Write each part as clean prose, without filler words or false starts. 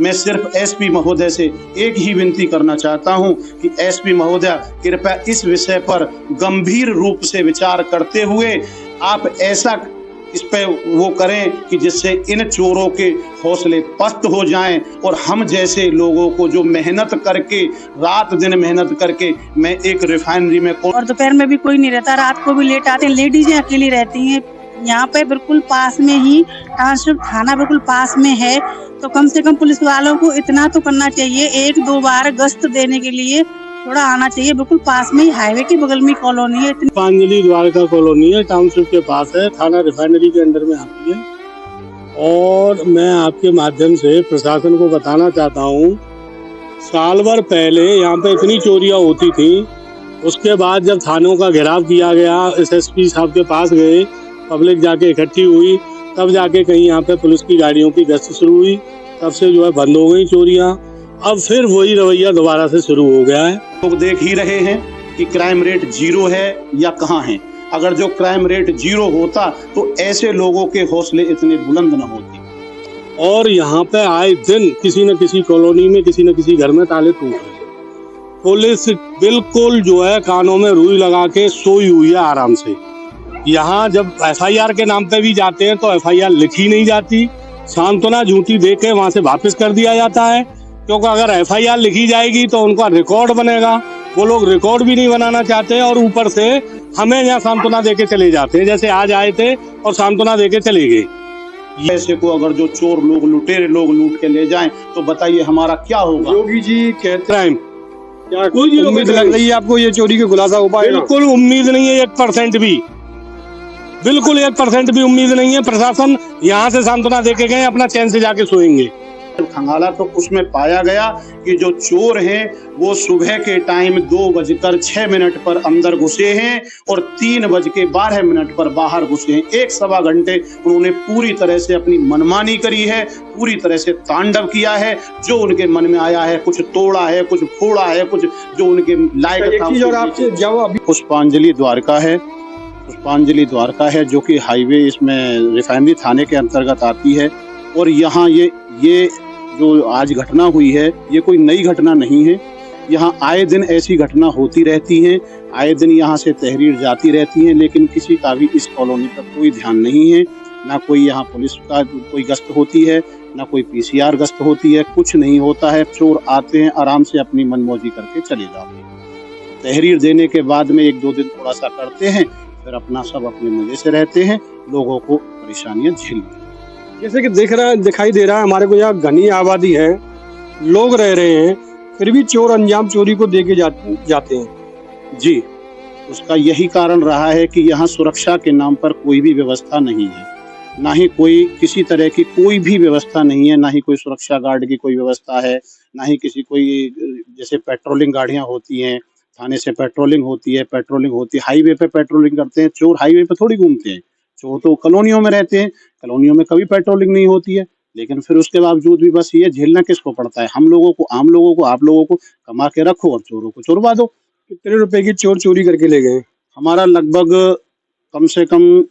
मैं सिर्फ एसपी महोदय से एक ही विनती करना चाहता हूं कि एसपी महोदय कृपया इस विषय पर गंभीर रूप से विचार करते हुए आप ऐसा इस पे वो करें कि जिससे इन चोरों के हौसले पस्त हो जाएं और हम जैसे लोगों को जो मेहनत करके रात दिन मेहनत करके मैं एक रिफाइनरी में और दोपहर में भी कोई नहीं रहता, रात को भी लेट आते हैं, लेडीजें अकेली रहती हैं। यहाँ पे बिल्कुल पास में ही टाउनशिप थाना बिल्कुल पास में है, तो कम से कम पुलिस वालों को इतना तो करना चाहिए, एक दो बार गश्त देने के लिए थोड़ा आना चाहिए। बिल्कुल पास में ही हाईवे के बगल में कॉलोनी है। पुष्पांजलि द्वारका कॉलोनी है, टाउनशिप के पास है, थाना रिफाइनरी के अंडर में आती है। और मैं आपके माध्यम से प्रशासन को बताना चाहता हूँ, साल भर पहले यहाँ पे इतनी चोरियां होती थी, उसके बाद जब थानों का घेराव किया गया, एसएसपी साहब के पास गए, पब्लिक जाके इकट्ठी हुई, तब जाके कहीं यहाँ पे पुलिस की गाड़ियों की गश्त शुरू हुई, तब से जो है बंद हो गई चोरियां। अब फिर वही रवैया दोबारा से शुरू हो गया है। लोग देख ही रहे हैं कि क्राइम रेट 0 है या कहाँ है। अगर जो क्राइम रेट 0 होता तो ऐसे लोगों के हौसले इतने बुलंद न होते। और यहाँ पे आए दिन किसी न किसी कॉलोनी में, किसी न किसी घर में ताले टूट रहे। पुलिस बिल्कुल जो है कानों में रुई लगा के सोई हुई है आराम से। यहाँ जब एफआईआर के नाम पे भी जाते हैं तो एफआईआर लिखी नहीं जाती, सांत्वना झूठी दे के वहाँ से वापस कर दिया जाता है, क्योंकि अगर एफआईआर लिखी जाएगी तो उनका रिकॉर्ड बनेगा। वो लोग रिकॉर्ड भी नहीं बनाना चाहते और ऊपर से हमें यहाँ सांत्वना देके चले जाते हैं, जैसे आज आए थे और सांत्वना देके चले गए। ऐसे को अगर जो चोर लोग, लुटेरे लोग लूट के ले जाएं तो बताइए हमारा क्या होगा। योगी जी कहते हैं क्या कोई उम्मीद लग रही है आपको ये चोरी का खुलासा हो पाएगा? बिल्कुल उम्मीद नहीं है, 1% भी, बिल्कुल 1% भी उम्मीद नहीं है। प्रशासन यहाँ से सांत्वना देके गए, अपना चैन से जाके सोएंगे। खंगाला तो उसमें पाया गया कि जो चोर हैं वो सुबह के टाइम 2:06 पर अंदर घुसे हैं और 3:12 पर बाहर घुसे हैं। 1-1.25 घंटे उन्होंने पूरी तरह से अपनी मनमानी करी है, पूरी तरह से तांडव किया है, जो उनके मन में आया है, कुछ तोड़ा है, कुछ फोड़ा है, कुछ जो उनके लायक था। पुष्पांजलि द्वारका है, पुष्पांजलि द्वारका है जो कि हाईवे इसमें रिफाइनरी थाने के अंतर्गत आती है। और यहाँ ये जो आज घटना हुई है ये कोई नई घटना नहीं है। यहाँ आए दिन ऐसी घटना होती रहती है, आए दिन यहाँ से तहरीर जाती रहती है, लेकिन किसी का भी इस कॉलोनी पर कोई ध्यान नहीं है। ना कोई यहाँ पुलिस का कोई गश्त होती है, ना कोई पीसीआर गश्त होती है, कुछ नहीं होता है। चोर आते हैं, आराम से अपनी मनमौजी करके चले जाते हैं। तहरीर देने के बाद में 1-2 दिन थोड़ा सा करते हैं, फिर अपना सब अपने मजे से रहते हैं, लोगों को परेशानियां झेलती हैं। जैसे कि दिखाई दे रहा है हमारे को यहाँ घनी आबादी है, लोग रह रहे हैं, फिर भी चोर अंजाम चोरी को देके जाते हैं। जी, उसका यही कारण रहा है कि यहाँ सुरक्षा के नाम पर कोई भी व्यवस्था नहीं है, ना ही कोई किसी तरह की कोई भी व्यवस्था नहीं है, ना ही कोई सुरक्षा गार्ड की कोई व्यवस्था है, ना ही किसी कोई जैसे पेट्रोलिंग गाड़ियाँ होती हैं, थाने से पेट्रोलिंग होती है, हाईवे पे पेट्रोलिंग करते हैं। चोर हाईवे पे थोड़ी घूमते हैं, चोर तो कॉलोनियों में रहते हैं, कॉलोनियों में कभी पेट्रोलिंग नहीं होती है। लेकिन फिर उसके बावजूद भी बस ये झेलना किसको पड़ता है? हम लोगों को, आम लोगों को, आप लोगों को। कमा के रखो और चोरों को चोरवा दो। कितने रुपए की चोर चोरी करके ले गए? हमारा लगभग कम से कम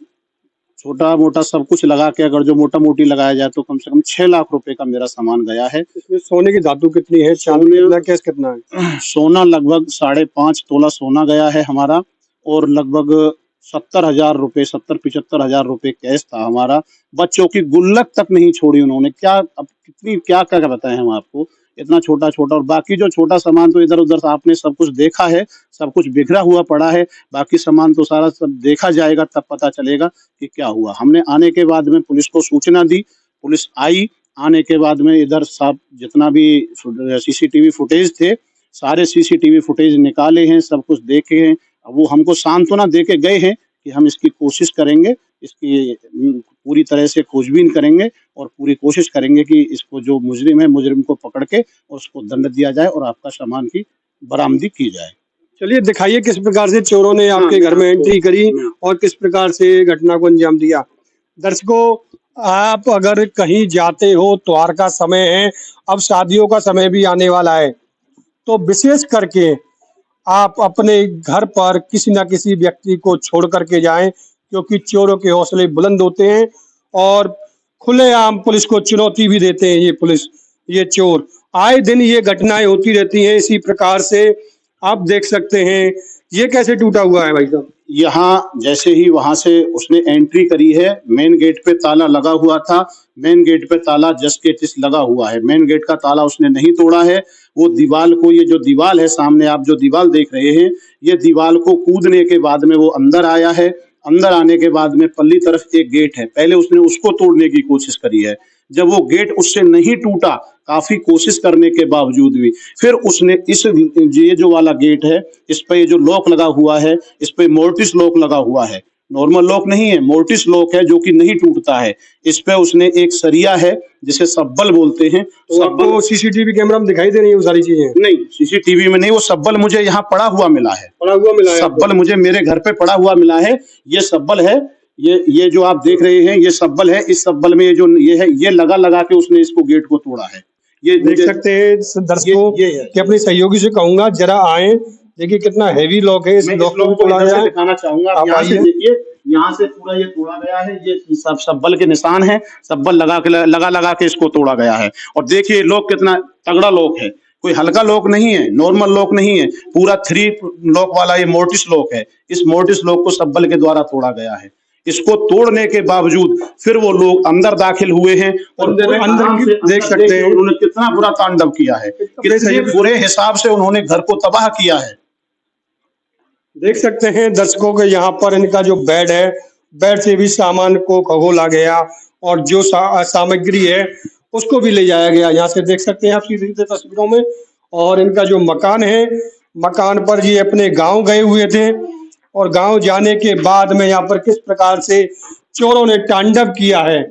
छोटा मोटा सब कुछ लगा के अगर जो मोटा मोटी लगाया जाए तो कम से कम 6 लाख रुपए का मेरा सामान गया है। इसमें सोने की धातु कितनी है? चांदी कैश कितना है? सोना लगभग 5.5 तोला सोना गया है हमारा, और लगभग 70,000 रुपए, 70-75 हजार रुपए कैश था हमारा। बच्चों की गुल्लक तक नहीं छोड़ी उन्होंने। क्या क्या बताएं हम आपको, इतना छोटा छोटा। और बाकी जो छोटा सामान तो इधर उधर आपने सब कुछ देखा है, सब कुछ बिखरा हुआ पड़ा है। बाकी सामान तो सारा सब देखा जाएगा, तब पता चलेगा कि क्या हुआ। हमने आने के बाद में पुलिस को सूचना दी, पुलिस आई। आने के बाद में इधर सब जितना भी सीसीटीवी फुटेज थे, सारे सीसीटीवी फुटेज निकाले हैं, सब कुछ देखे हैं। वो हमको सांत्वना दे के गए हैं कि हम इसकी कोशिश करेंगे, इसकी पूरी तरह से खोजबीन करेंगे और पूरी कोशिश करेंगे कि इसको जो मुजरिम है, मुजरिम को पकड़ के और उसको दंड दिया जाए और आपका सामान की बरामदी की जाए। चलिए दिखाइए किस प्रकार से चोरों ने आपके घर में एंट्री करी और किस प्रकार से घटना को अंजाम दिया। दर्शकों, आप अगर कहीं जाते हो, त्योहार का समय है, अब शादियों का समय भी आने वाला है, तो विशेष करके आप अपने घर पर किसी न किसी व्यक्ति को छोड़ करके जाएं, क्योंकि चोरों के हौसले बुलंद होते हैं और खुलेआम पुलिस को चुनौती भी देते हैं। ये पुलिस ये चोर। आए दिन ये घटनाएं होती रहती हैं इसी प्रकार से। आप देख सकते हैं ये कैसे टूटा हुआ है भाई साहब। यहाँ जैसे ही वहां से उसने एंट्री करी है, मेन गेट पे ताला लगा हुआ था, मेन गेट पे ताला जस के तिस लगा हुआ है, मेन गेट का ताला उसने नहीं तोड़ा है। वो दीवार को, ये जो दीवार है सामने आप जो दीवार देख रहे हैं, ये दीवार को कूदने के बाद में वो अंदर आया है। अंदर आने के बाद में पल्ली तरफ एक गेट है, पहले उसने उसको तोड़ने की कोशिश करी है। जब वो गेट उससे नहीं टूटा, काफी कोशिश करने के बावजूद भी, फिर उसने ये जो वाला गेट है, इस पे ये जो लॉक लगा हुआ है, इस पे मोर्टिस लॉक लगा हुआ है, नॉर्मल लॉक नहीं है, मोर्टिस लॉक है जो कि नहीं टूटता है। इस पे उसने एक सरिया है जिसे सब्बल बोलते हैं। तो आपको सीसीटीवी कैमरा में दिखाई दे रही है वो सारी चीजें? नहीं, सीसीटीवी में नहीं, वो सब्बल मुझे यहाँ पड़ा हुआ मिला है। पड़ा हुआ मिला है? सब्बल मुझे मेरे घर पे पड़ा हुआ मिला है। ये सब्बल है, ये जो आप देख रहे हैं ये सब्बल है। इस सब्बल में ये है, ये लगा लगा के उसने इसको गेट को तोड़ा है। ये देख सकते हैं दर्शकों कि अपने सहयोगी से कहूंगा जरा आए, देखिए कितना हैवी लॉक है। इस लॉक को तोड़ा गया है, दिखाना चाहूंगा। यहाँ से देखिए, यहाँ से पूरा ये तोड़ा गया है। ये सब सब्बल के निशान है, सब्बल लगा के इसको तोड़ा गया है। और देखिए लॉक कितना तगड़ा लॉक है, कोई हल्का लॉक नहीं है, नॉर्मल लॉक नहीं है, पूरा 3 लॉक वाला ये मोर्टिस लॉक है। इस मोर्टिस लॉक को सब्बल के द्वारा तोड़ा गया है। इसको तोड़ने के बावजूद फिर वो लोग अंदर दाखिल हुए हैं और अंदर देख सकते हैं उन्होंने कितना बुरा तांडव किया है, कितने बुरे हिसाब से उन्होंने घर को तबाह किया है। देख सकते हैं दर्शकों के यहाँ पर इनका जो बेड है, बेड से भी सामान को खगोला गया और जो सामग्री है उसको भी ले जाया गया। यहाँ से देख सकते हैं आप सीधी तस्वीरों में। और इनका जो मकान है, मकान पर ये अपने गांव गए हुए थे और गांव जाने के बाद में यहाँ पर किस प्रकार से चोरों ने तांडव किया है,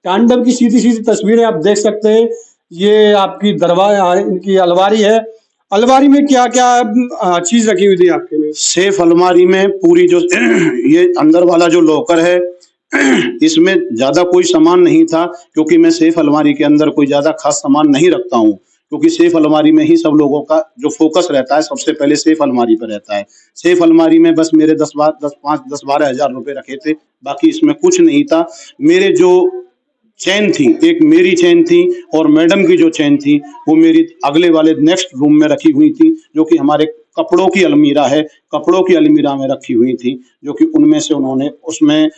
तांडव की सीधी सीधी तस्वीरें आप देख सकते हैं। ये आपकी दरवाजा, इनकी अलमारी है। अलमारी में क्या क्या चीज रखी हुई थी आपके में? सेफ अलमारी में पूरी जो ये अंदर वाला जो लॉकर है, इसमें ज्यादा कोई सामान नहीं था, क्योंकि मैं सेफ अलमारी के अंदर कोई ज्यादा खास सामान नहीं रखता हूँ, क्योंकि सेफ अलमारी में ही सब लोगों का जो फोकस रहता है सबसे पहले सेफ अलमारी पर रहता है। सेफ अलमारी में बस मेरे 10-12 हजार रुपए रखे थे, बाकी इसमें कुछ नहीं था। मेरे जो चैन थी, एक मेरी चैन थी और मैडम की जो चैन थी वो मेरी अगले वाले नेक्स्ट रूम में रखी हुई थी, जो कि हमारे कपड़ों की अलमीरा है, कपड़ों की अलमीरा में रखी हुई थी, जो कि उनमें से उन्होंने उसमें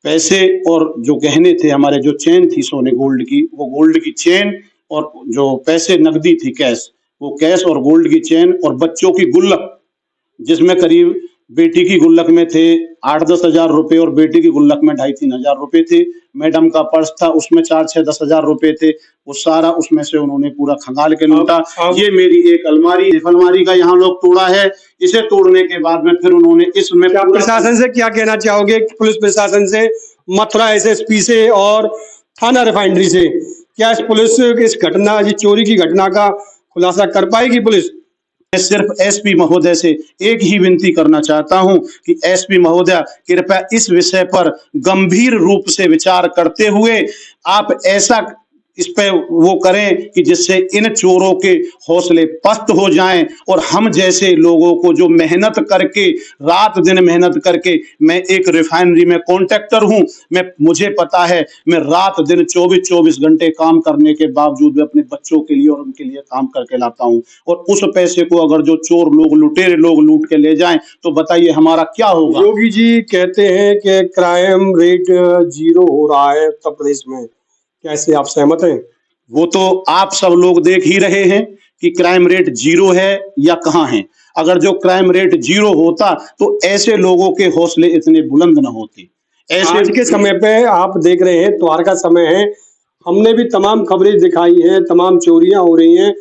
पैसे और जो गहने थे, हमारे जो चैन थी सोने गोल्ड की, वो गोल्ड की चैन और जो पैसे नकदी थी कैश, वो कैश और गोल्ड की चैन और बच्चों की गुल्लक, जिसमें करीब बेटी की गुल्लक में थे 8-10 हजार रुपए और बेटी की गुल्लक में 2,5-3 हजार रुपए थे। मैडम का पर्स था, उसमें 4-6-10 हजार रुपए थे। वो सारा उसमें से उन्होंने पूरा खंगाल के लूटा। ये मेरी एक अलमारी का यहाँ लोग तोड़ा है। इसे तोड़ने के बाद में फिर उन्होंने इसमें प्रशासन से क्या कहना चाहोगे? पुलिस प्रशासन से, मथुरा एसएसपी से और थाना रिफाइनरी से, क्या इस पुलिस इस घटना, ये चोरी की घटना का खुलासा कर पाएगी पुलिस? मैं सिर्फ एसपी महोदय से एक ही विनती करना चाहता हूं कि एसपी महोदय कृपया इस विषय पर गंभीर रूप से विचार करते हुए आप ऐसा इस पे वो करें कि जिससे इन चोरों के हौसले पस्त हो जाएं और हम जैसे लोगों को जो मेहनत करके, रात दिन मेहनत करके, मैं एक रिफाइनरी में कॉन्ट्रैक्टर हूं, मुझे पता है मैं रात दिन 24 घंटे काम करने के बावजूद भी अपने बच्चों के लिए और उनके लिए काम करके लाता हूं, और उस पैसे को अगर जो चोर लोग, लुटेरे लोग लूट के ले जाएं तो बताइए हमारा क्या होगा? योगी जी कहते हैं कि क्राइम रेट 0 हो रहा है उत्तर प्रदेश में, कैसे आप सहमत हैं? वो तो आप सब लोग देख ही रहे हैं कि क्राइम रेट 0 है या कहाँ है। अगर जो क्राइम रेट 0 होता तो ऐसे लोगों के हौसले इतने बुलंद न होते। ऐसे आज के समय पे आप देख रहे हैं, त्योहार का समय है, हमने भी तमाम खबरें दिखाई हैं, तमाम चोरियां हो रही हैं।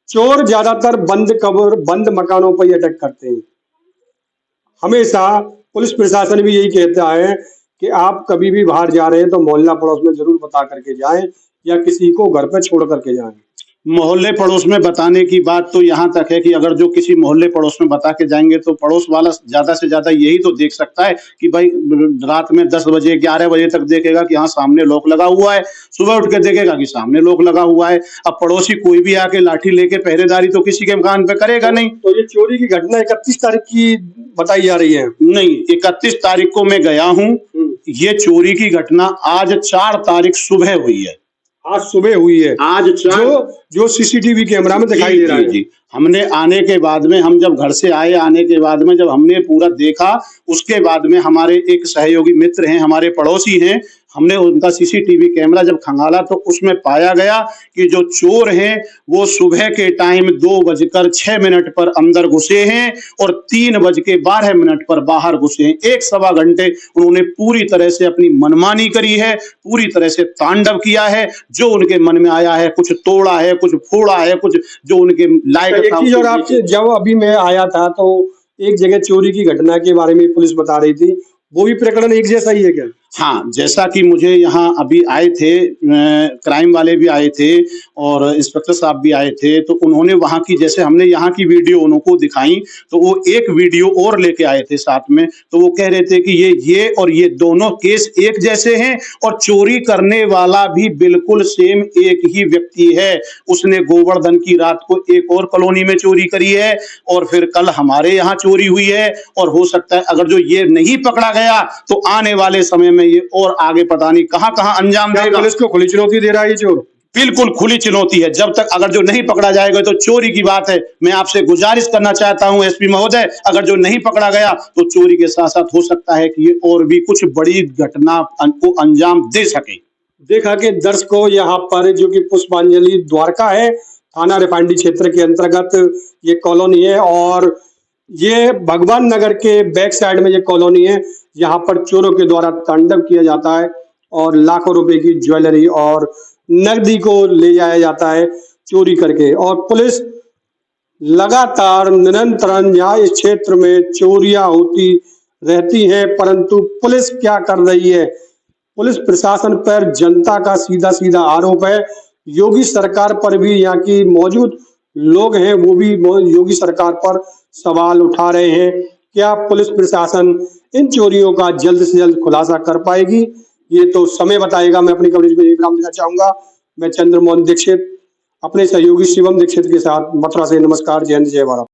चोर ज्यादातर बंद मकानों पर अटैक करते हैं। हमेशा पुलिस प्रशासन भी यही कहता है कि आप कभी भी बाहर जा रहे हैं तो मोहल्ला पड़ोस में जरूर बता करके जाएं या किसी को घर पे छोड़ करके जाएं। मोहल्ले पड़ोस में बताने की बात तो यहाँ तक है कि अगर जो किसी मोहल्ले पड़ोस में बता के जाएंगे तो पड़ोस वाला ज्यादा से ज्यादा यही तो देख सकता है कि भाई रात में 10 बजे 11 बजे तक देखेगा कि हाँ सामने लॉक लगा हुआ है, सुबह उठ के देखेगा कि सामने लॉक लगा हुआ है। अब पड़ोसी कोई भी आके लाठी लेके पहरेदारी तो किसी के मकान पे करेगा नहीं। तो ये चोरी की घटना 31 तारीख की बताई जा रही है? नहीं, 31 तारीख को मैं गया हूँ। ये चोरी की घटना आज 4 तारीख सुबह हुई है। आज सुबह हुई है, आज जो सीसीटीवी कैमरा में दिखाई दे रहा है। जी, हमने आने के बाद में, हम जब घर से आए, आने के बाद में जब हमने पूरा देखा, उसके बाद में हमारे एक सहयोगी मित्र हैं, हमारे पड़ोसी हैं, हमने उनका सीसीटीवी कैमरा जब खंगाला तो उसमें पाया गया कि जो चोर हैं वो सुबह के टाइम 2:06 पर अंदर घुसे हैं और 3:12 पर बाहर घुसे हैं। 1-1.25 घंटे उन्होंने पूरी तरह से अपनी मनमानी करी है, पूरी तरह से तांडव किया है, जो उनके मन में आया है, कुछ तोड़ा है, कुछ फोड़ा है, कुछ जो उनके लायक था। और आपसे जब अभी मैं आया था तो एक जगह चोरी की घटना के बारे में पुलिस बता रही थी, वो भी प्रकरण एक जैसा ही है क्या? हाँ, जैसा कि मुझे यहाँ अभी आए थे, क्राइम वाले भी आए थे और इंस्पेक्टर साहब भी आए थे, तो उन्होंने वहाँ की, जैसे हमने यहाँ की वीडियो उनको दिखाई, तो वो एक वीडियो और लेके आए थे साथ में, तो वो कह रहे थे कि ये और ये दोनों केस एक जैसे हैं और चोरी करने वाला भी बिल्कुल सेम एक ही व्यक्ति है। उसने गोवर्धन की रात को एक और कॉलोनी में चोरी करी है और फिर कल हमारे यहाँ चोरी हुई है, और हो सकता है अगर जो ये नहीं पकड़ा गया तो आने वाले समय में ये और आगे पता नहीं कहां अंजाम देगा। पुलिस को खुली चुनौती दे रहा है ये चोर? बिल्कुल खुली चुनौती है। जब तक अगर जो नहीं पकड़ा जाएगा तो चोरी की बात है। मैं आपसे गुजारिश करना चाहता हूं एसपी महोदय, अगर जो नहीं पकड़ा गया तो चोरी के साथ साथ हो सकता है कि ये और भी कुछ बड़ी घटना को अंजाम दे सके। देखा कि दर्शकों, यहाँ पर जो कि पुष्पांजलि द्वारका है, थाना रिफाइनरी क्षेत्र के अंतर्गत ये कॉलोनी है और ये भगवान नगर के बैक साइड में ये कॉलोनी है। यहाँ पर चोरों के द्वारा तांडव किया जाता है और लाखों रुपए की ज्वेलरी और नकदी को ले जाया जाता है चोरी करके। और पुलिस लगातार निरंतर यहाँ इस क्षेत्र में चोरियां होती रहती हैं, परंतु पुलिस क्या कर रही है? पुलिस प्रशासन पर जनता का सीधा सीधा आरोप है। योगी सरकार पर भी, यहाँ की मौजूद लोग हैं वो भी योगी सरकार पर सवाल उठा रहे हैं। क्या पुलिस प्रशासन इन चोरियों का जल्द से जल्द खुलासा कर पाएगी? ये तो समय बताएगा। मैं अपनी कवरेज में विराम देना चाहूंगा। मैं चंद्रमोहन दीक्षित अपने सहयोगी शिवम दीक्षित के साथ मथुरा से। नमस्कार, जय हिंद, जय भारत।